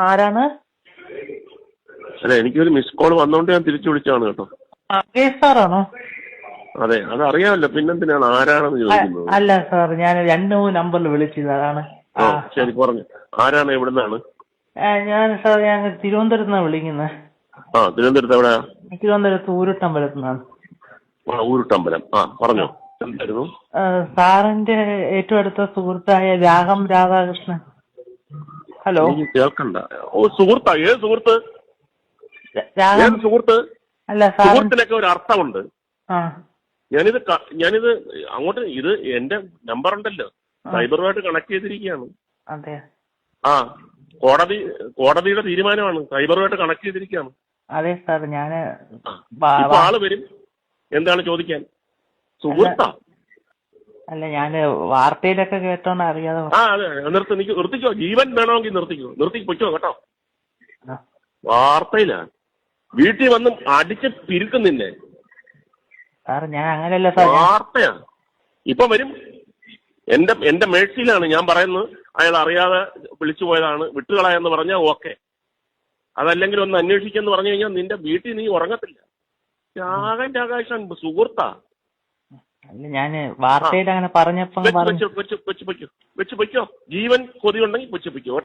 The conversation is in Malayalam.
ആരാണ്? അല്ല, എനിക്കൊരു മിസ് കോൾ വന്നോണ്ട് ഞാൻ തിരിച്ചു വിളിച്ചാണ് കേട്ടോ. സാറാണോ? അതെ, അതറിയാമല്ലോ, പിന്നെന്തിനാണ് ആരാണെന്ന് ചോദിക്കുന്നത്? അല്ല സാർ, ഞാൻ 2-3 നമ്പറിൽ വിളിച്ചത്, അതാണ്. ഓ ശരി, പറഞ്ഞു. ആരാണ്, എവിടുന്നാണ്? ഞാൻ തിരുവനന്തപുരത്ത് നിന്നാണ് വിളിക്കുന്നത്. തിരുവനന്തപുരത്ത് എവിടെയാ? തിരുവനന്തപുരത്ത് ഊരുട്ടമ്പലത്ത് നിന്നാണ്. ഊരുട്ടമ്പലം. പറഞ്ഞോ, എന്തായിരുന്നു? സാറിന്റെ ഏറ്റവും അടുത്ത സുഹൃത്തായ രാഘം രാധാകൃഷ്ണൻ. ഹലോ. എനിക്ക് കേൾക്കണ്ട. സുഹൃത്താ? ഏത് സുഹൃത്ത്? ഏത് സുഹൃത്ത്? അല്ല, സുഹൃത്തിനൊക്കെ ഒരു അർത്ഥമുണ്ട്. ഞാനിത് അങ്ങോട്ട്, ഇത് എന്റെ നമ്പർ ഉണ്ടല്ലോ, സൈബറുമായിട്ട് കണക്ട് ചെയ്തിരിക്കുകയാണ്. അതെ. കോടതിയുടെ തീരുമാനമാണ്, സൈബറുമായിട്ട് കണക്ട് ചെയ്തിരിക്കുകയാണ്. അതെ സാർ, ഞാന് ഇപ്പൊ ആള് വരും. എന്താണ് ചോദിക്കാൻ? സുഹൃത്താ? അല്ല, ഞാന് വാർത്തയിലൊക്കെ കേട്ടോണ്ട് അറിയാതെ. അതെ, നിർത്തിക്കോ. ജീവൻ വേണമെങ്കിൽ നിർത്തിക്കോ കേട്ടോ. വാർത്തയിലാണ്, വീട്ടിൽ വന്ന് അടിച്ച് പിരിക്കുന്നില്ലേ സാർ? ഞാൻ അങ്ങനെയല്ല സാർ, വാർത്തയാണ്. ഇപ്പൊ വരും. എന്റെ മേഴ്സിയിലാണ് ഞാൻ പറയുന്നത്. അയാൾ അറിയാതെ വിളിച്ചു പോയതാണ്, വിട്ടുകളയെന്ന് പറഞ്ഞാൽ ഓക്കെ. അതല്ലെങ്കിൽ ഒന്ന് അന്വേഷിക്കെന്ന് പറഞ്ഞു കഴിഞ്ഞാൽ നിന്റെ വീട്ടിൽ നീ ഉറങ്ങത്തില്ല. രാഘൻ സുഹൃത്താ? അല്ല, ഞാന് വാർത്തയിൽ അങ്ങനെ പറഞ്ഞപ്പോ വെച്ച് പൊയ്ക്കോ. ജീവൻ കൊതിയുണ്ടെങ്കിൽ വെച്ച് പൊയ്ക്കോ.